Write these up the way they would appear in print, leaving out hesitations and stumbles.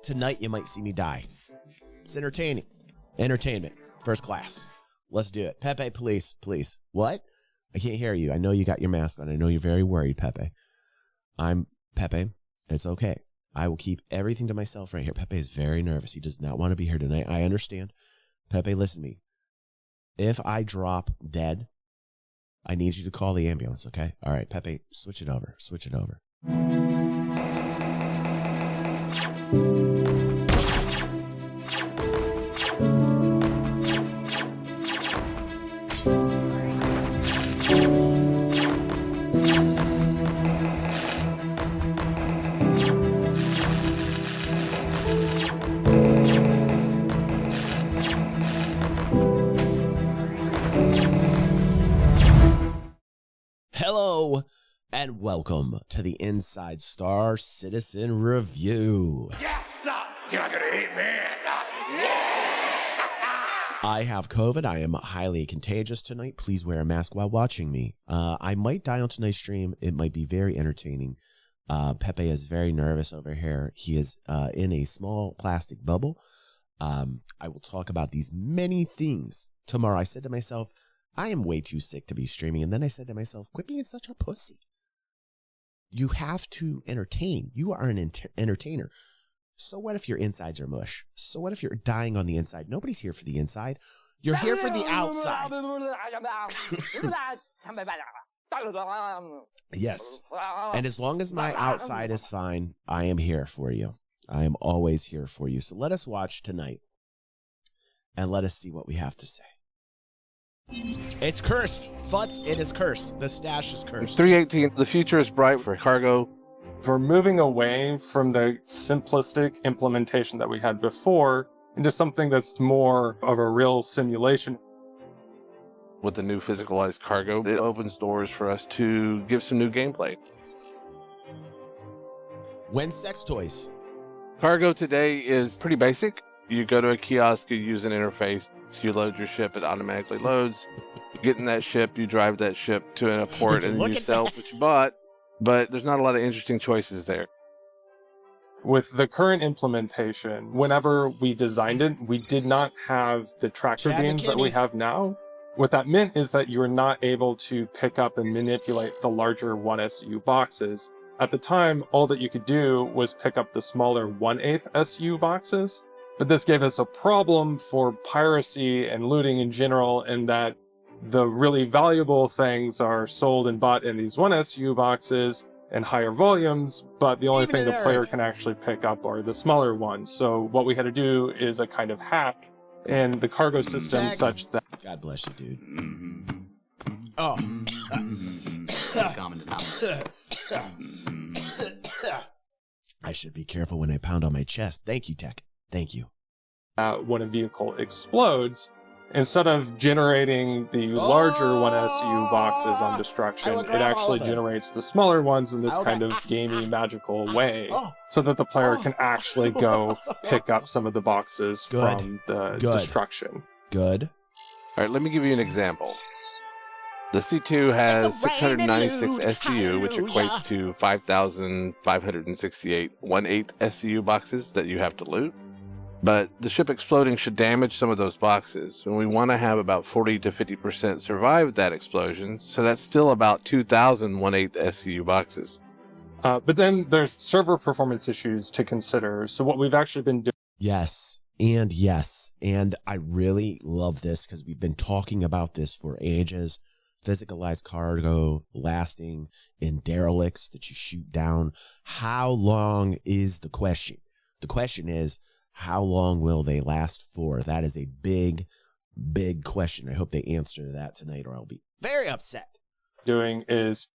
Tonight you might see me die. It's entertaining. Entertainment. First class. Let's do it. Pepe, please. What? I can't hear you. I know you got your mask on. I know you're very worried, Pepe. I'm Pepe. It's okay. I will keep everything to myself right here. Pepe is very nervous. He does not want to be here tonight. I understand. Pepe, listen to me. If I drop dead, I need you to call the ambulance, okay? All right, Pepe, switch it over. Hello, and welcome to the Inside Star Citizen Review. Yes, you're gonna eat me. Yes. I have COVID. I am highly contagious tonight. Please wear a mask while watching me. I might die on tonight's stream. It might be very entertaining. Pepe is very nervous over here. He is in a small plastic bubble. I will talk about these many things tomorrow. I said to myself, I am way too sick to be streaming. And then I said to myself, quit being such a pussy. You have to entertain. You are an entertainer. So what if your insides are mush? So what if you're dying on the inside? Nobody's here for the inside. You're here for the outside. Yes. And as long as my outside is fine, I am here for you. I am always here for you. So let us watch tonight and let us see what we have to say. It's cursed, but it is cursed. The stash is cursed. 318, the future is bright for cargo. We're moving away from the simplistic implementation that we had before into something that's more of a real simulation. With the new physicalized cargo, it opens doors for us to give some new gameplay. When sex toys. Cargo today is pretty basic. You go to a kiosk, you use an interface, you load your ship, it automatically loads. You get in that ship, you drive that ship to a port, and you sell what you bought. But there's not a lot of interesting choices there. With the current implementation, whenever we designed it, we did not have the tractor beams that we have now. What that meant is that you were not able to pick up and manipulate the larger 1SU boxes. At the time, all that you could do was pick up the smaller 1/8 SU boxes. But this gave us a problem for piracy and looting in general, in that the really valuable things are sold and bought in these 1SU boxes in higher volumes, but the only thing the player can actually pick up are the smaller ones. So what we had to do is a kind of hack in the cargo system such that... God bless you, dude. Oh. I should be careful when I pound on my chest. Thank you, Tech. Thank you. When a vehicle explodes, instead of generating the larger 1SU boxes on destruction, it actually generates the smaller ones in this kind of gamey, magical way, so that the player can actually go pick up some of the boxes from the destruction. Good. All right, let me give you an example. The C2 has 696 SCU, which equates to 5,568 1/8 SCU boxes that you have to loot. But the ship exploding should damage some of those boxes, and we want to have about 40 to 50% survive that explosion, so that's still about 2,000 1/8 SCU boxes. But then there's server performance issues to consider, so what we've actually been doing... Yes, and I really love this, because we've been talking about this for ages. Physicalized cargo lasting in derelicts that you shoot down. How long is the question? The question is, how long will they last for? That is a big, big question. I hope they answer that tonight, or I'll be very upset. Doing is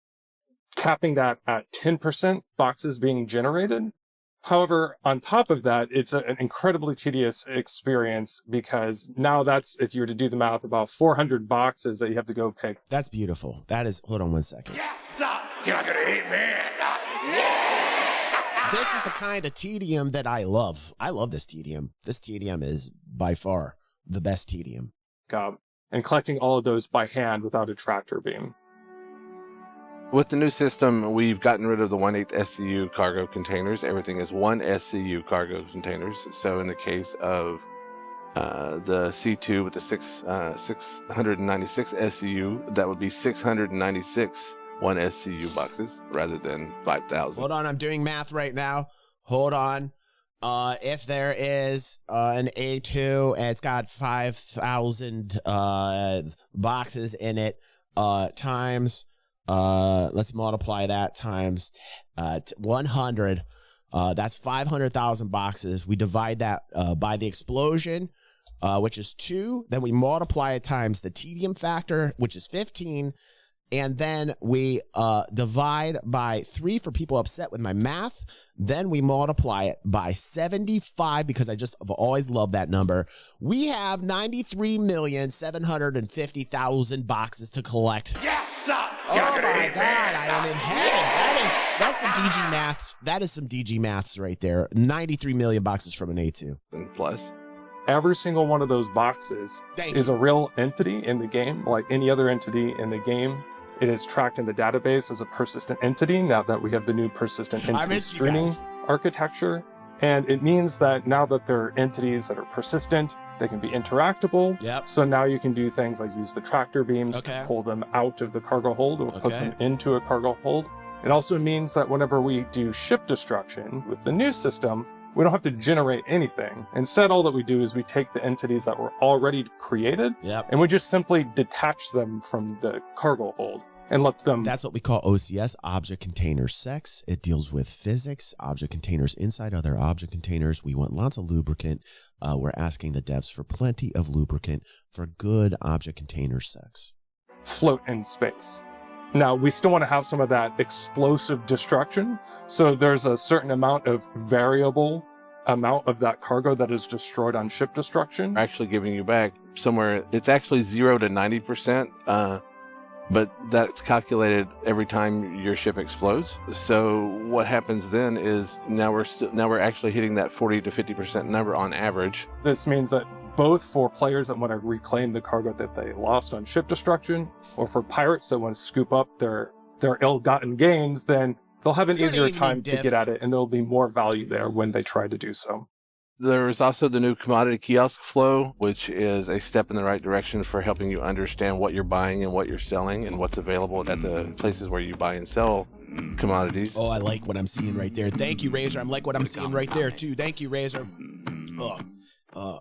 capping that at 10% boxes being generated. However, on top of that, it's an incredibly tedious experience, because now that's, if you were to do the math, about 400 boxes that you have to go pick. That's beautiful. That is, hold on one second. Yes, you're gonna eat me. Yes. This is the kind of tedium that I love. I love this tedium. This tedium is by far the best tedium. And collecting all of those by hand without a tractor beam. With the new system, we've gotten rid of the 1/8 SCU cargo containers. Everything is 1 SCU cargo containers. So in the case of the C2 with the 696 SCU, that would be 696 1 SCU boxes rather than 5,000. Hold on, I'm doing math right now. Hold on. If there is an A2 and it's got 5,000 boxes in it, times, let's multiply that times 100. That's 500,000 boxes. We divide that by the explosion, which is 2. Then we multiply it times the tedium factor, which is 15. And then we divide by 3 for people upset with my math. Then we multiply it by 75 because I've always loved that number. We have 93,750,000 boxes to collect. Yes, sir. Oh my God, I am in heaven. That's some DG maths. That is some DG maths right there. 93 million boxes from an A2. And plus, Every single one of those boxes is a real entity in the game, like any other entity in the game. It is tracked in the database as a persistent entity now that we have the new persistent entity streaming architecture. And it means that now that they're entities that are persistent, they can be interactable. Yep. So now you can do things like use the tractor beams to pull them out of the cargo hold or put them into a cargo hold. It also means that whenever we do ship destruction with the new system, we don't have to generate anything. Instead, all that we do is we take the entities that were already created and we just simply detach them from the cargo hold and let them... That's what we call OCS, Object Container Sex. It deals with physics, object containers inside other object containers. We want lots of lubricant. We're asking the devs for plenty of lubricant for good object container sex. Float in space. Now, we still want to have some of that explosive destruction. So there's a certain amount of variable amount of that cargo that is destroyed on ship destruction. actually giving you back somewhere, it's actually 0 to 90%, but that's calculated every time your ship explodes. So what happens then is now we're actually hitting that 40 to 50% number on average. This means that both for players that want to reclaim the cargo that they lost on ship destruction, or for pirates that want to scoop up their ill-gotten gains, then they'll have an easier time to get at it, and there'll be more value there when they try to do so. There is also the new commodity kiosk flow, which is a step in the right direction for helping you understand what you're buying and what you're selling and what's available at the places where you buy and sell commodities. Oh, I like what I'm seeing right there. Thank you, Razor. I like what I'm seeing right there, too. Thank you, Razor.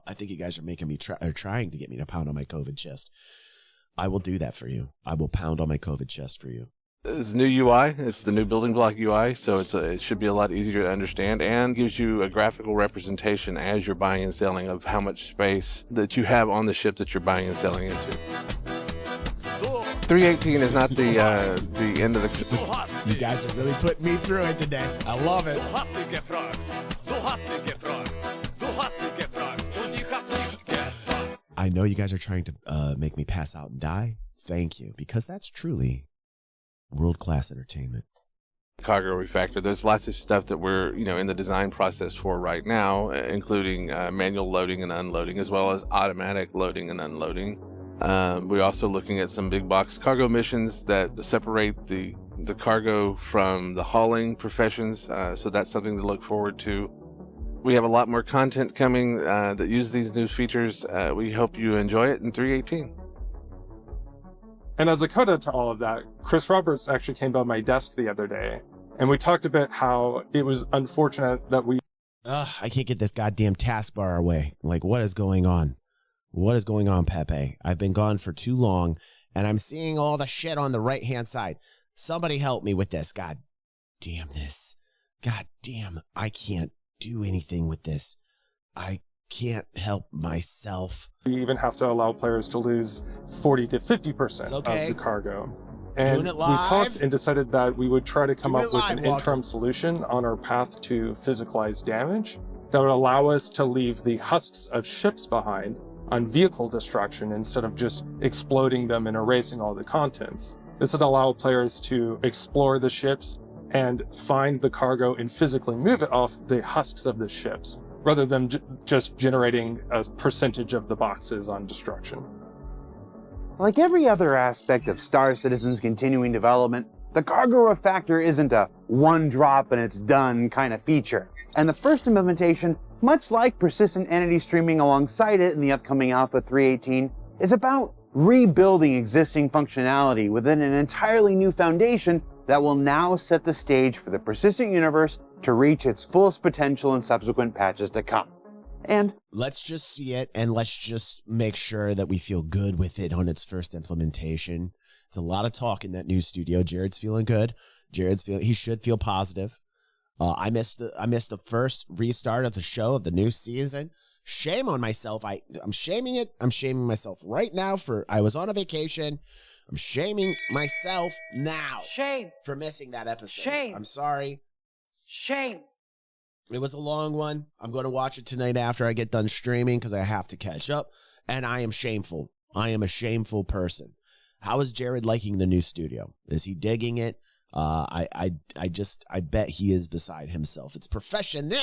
I think you guys are making me trying to get me to pound on my COVID chest. I will do that for you. I will pound on my COVID chest for you. It's the new UI. It's the new building block UI, so it should be a lot easier to understand and gives you a graphical representation as you're buying and selling of how much space that you have on the ship that you're buying and selling into. 318 is not the end of the... You guys are really putting me through it today. I love it. I know you guys are trying to make me pass out and die. Thank you, because that's truly world-class entertainment. Cargo refactor. There's lots of stuff that we're in the design process for right now, including manual loading and unloading, as well as automatic loading and unloading. We're also looking at some big box cargo missions that separate the cargo from the hauling professions. So that's something to look forward to. We have a lot more content coming that use these new features. We hope you enjoy it in 318. And as a coda to all of that, Chris Roberts actually came by my desk the other day, and we talked a bit how it was unfortunate that we... I can't get this goddamn taskbar away. Like, what is going on? What is going on, Pepe? I've been gone for too long, and I'm seeing all the shit on the right-hand side. Somebody help me with this. God damn this. God damn, I can't do anything with this. I can't help myself. We even have to allow players to lose 40 to 50% of the cargo. And we talked and decided that we would try to come up with an interim solution on our path to physicalized damage that would allow us to leave the husks of ships behind on vehicle destruction instead of just exploding them and erasing all the contents. This would allow players to explore the ships and find the cargo and physically move it off the husks of the ships, rather than just generating a percentage of the boxes on destruction. Like every other aspect of Star Citizen's continuing development, The cargo refactor isn't a one drop and it's done kind of feature. And the first implementation, much like persistent entity streaming alongside it in the upcoming Alpha 3.18, is about rebuilding existing functionality within an entirely new foundation that will now set the stage for the persistent universe to reach its fullest potential in subsequent patches to come. And let's just see it, and let's just make sure that we feel good with it on its first implementation. It's a lot of talk in that new studio. Jared's feeling good. He should feel positive. I missed the first restart of the show of the new season. Shame on myself. I'm shaming it. I'm shaming myself right now I was on a vacation. I'm shaming myself now. Shame. For missing that episode. Shame. I'm sorry. Shame. It was a long one. I'm going to watch it tonight after I get done streaming because I have to catch up. And I am shameful. I am a shameful person. How is Jared liking the new studio? Is he digging it? I bet he is beside himself. It's professional.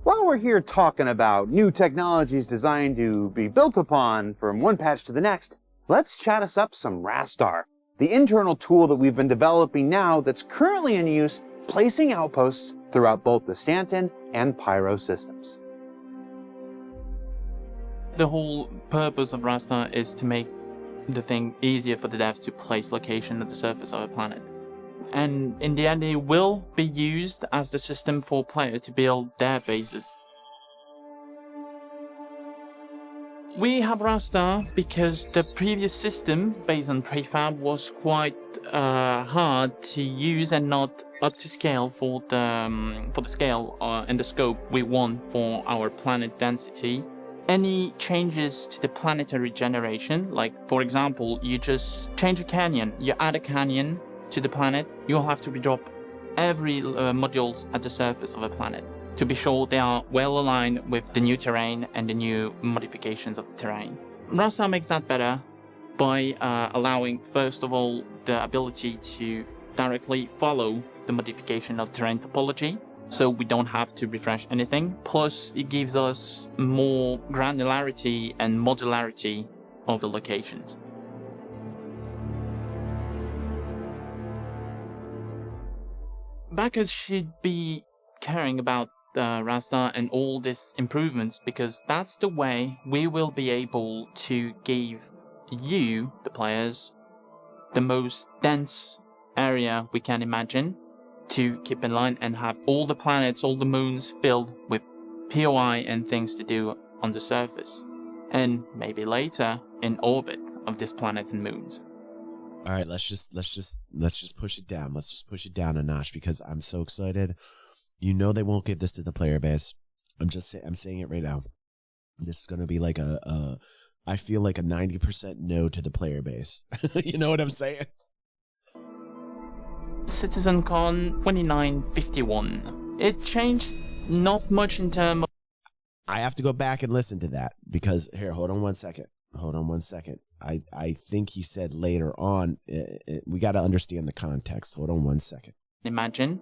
while we're here talking about new technologies designed to be built upon from one patch to the next, let's chat us up some Rastar, the internal tool that we've been developing now that's currently in use, placing outposts throughout both the Stanton and Pyro systems. The whole purpose of Rastar is to make the thing easier for the devs to place location at the surface of a planet. And in the end, it will be used as the system for player to build their bases. We have Rastar because the previous system, based on prefab, was quite hard to use and not up to scale for the scale and the scope we want for our planet density. Any changes to the planetary generation, like for example, you just change a canyon, you add a canyon to the planet, you'll have to redrop every modules at the surface of a planet to be sure they are well aligned with the new terrain and the new modifications of the terrain. Rastar makes that better by allowing, first of all, the ability to directly follow the modification of terrain topology, so we don't have to refresh anything. Plus, it gives us more granularity and modularity of the locations. Backers should be caring about Rastar and all these improvements, because that's the way we will be able to give you, the players, the most dense area we can imagine to keep in line and have all the planets, all the moons filled with POI and things to do on the surface, and maybe later in orbit of these planets and moons. All right, let's just push it down. Let's just push it down a notch because I'm so excited. You know they won't give this to the player base. I'm saying it right now. This is going to be like I feel like a 90% no to the player base. You know what I'm saying? CitizenCon 2951. It changed not much in terms of... I have to go back and listen to that because here, hold on one second. I think he said later on, we got to understand the context. Hold on one second. Imagine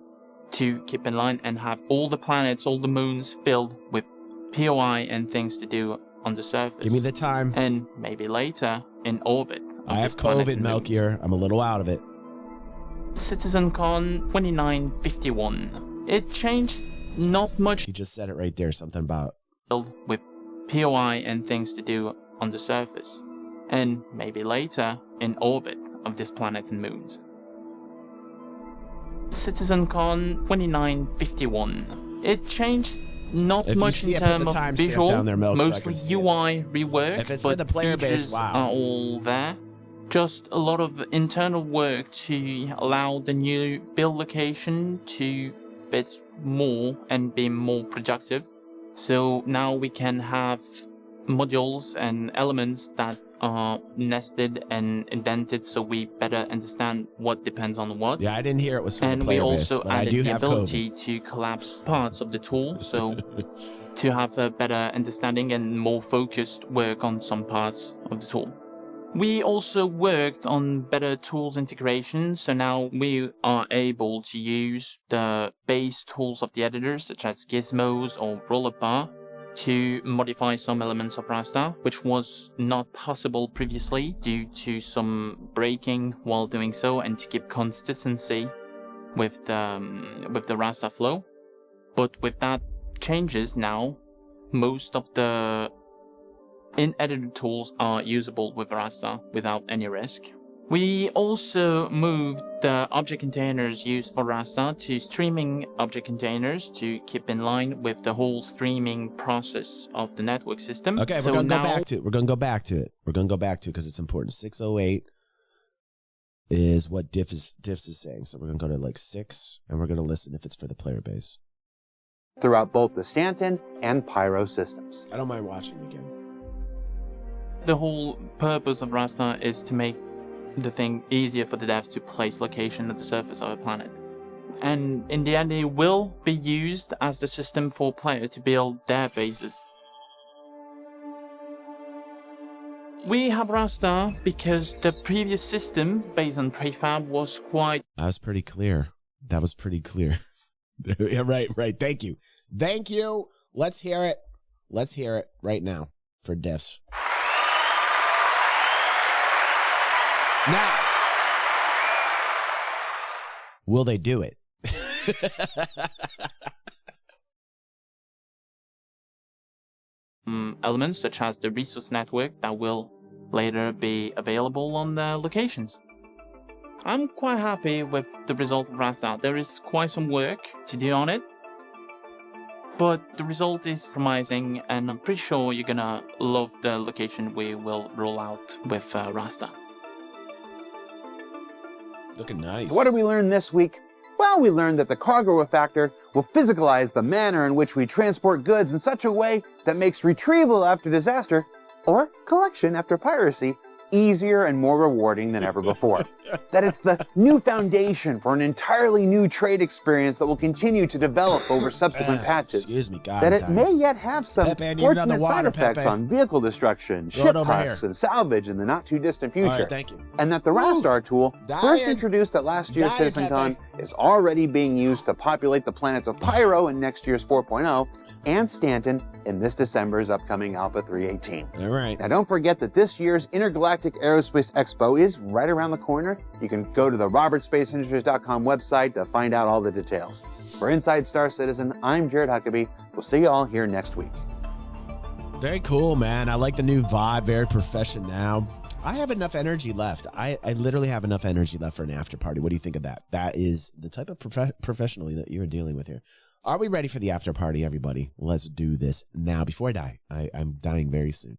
to keep in line and have all the planets, all the moons filled with POI and things to do on the surface. Give me the time. And maybe later in orbit of I this have planet COVID, and moons. Melchior. I'm a little out of it. CitizenCon 2951. It changed not much. He just said it right there. Something about filled with POI and things to do on the surface. And maybe later in orbit of this planet and moons. CitizenCon 2951. It changed not If you much see in it, put terms the of timestamp visual, down there, Milk, so I mostly can see it. UI rework, If it's for but the player base, features wow. are all there. Just a lot of internal work to allow the new build location to fit more and be more productive. So now we can have modules and elements that are nested and indented, so we better understand what depends on what. yeah. I didn't hear it was for And the we player also base, but I added do the have ability COVID. to collapse parts of the tool, so to have a better understanding and more focused work on some parts of the tool. We also worked on better tools integration, so now we are able to use the base tools of the editor, such as gizmos or roller bar, to modify some elements of Rasta, which was not possible previously due to some braking while doing so, and to keep consistency with the Rasta flow. But with that changes now, most of the in-edited tools are usable with Rasta without any risk. We also moved the object containers used for Rasta to streaming object containers to keep in line with the whole streaming process of the network system. Okay, so we're going to now, go back to it. We're going to go back to it. We're going to go back to it because it's important. 608 is what Diff is saying. So we're going to go to like 6, and we're going to listen if it's for the player base. Throughout both the Stanton and Pyro systems. I don't mind watching again. the whole purpose of Rasta is to make the thing easier for the devs to place location at the surface of a planet. And in the end, it will be used as the system for player to build their bases. We have Rasta because the previous system based on prefab was quite... That was pretty clear. That was pretty clear. Yeah, right. Thank you. Let's hear it. Let's hear it right now for diffs. Now, will they do it? Elements such as the resource network that will later be available on the locations. I'm quite happy with the result of Rasta. There is quite some work to do on it, but the result is promising, and I'm pretty sure you're gonna love the location we will roll out with Rasta. Looking nice. What did we learn this week? Well, we learned that the cargo refactor will physicalize the manner in which we transport goods in such a way that makes retrieval after disaster, or collection after piracy, easier and more rewarding than ever before. That it's the new foundation for an entirely new trade experience that will continue to develop over subsequent patches. Excuse me, God. That it may yet have some Pepe, I need fortunate another water, side effects Pepe. on vehicle destruction, Throw it ship over husks, here. and salvage in the not-too-distant future. All right, thank you. And that the Rastar tool, Dying. first introduced at last year's Dying, CitizenCon, Pepe. is already being used to populate the planets of Pyro in next year's 4.0, and Stanton in this December's upcoming Alpha 318. All right. Now don't forget that this year's Intergalactic Aerospace Expo is right around the corner. You can go to the robertspaceindustrials.com website to find out all the details. For Inside Star Citizen, I'm Jared Huckabee. We'll see you all here next week. Very cool, man. I like the new vibe. Very professional. I have enough energy left. I literally have enough energy left for an after party. What do you think of that? That is the type of professional that you're dealing with here. Are we ready for the after party, everybody? Let's do this now. Before I die, I'm dying very soon.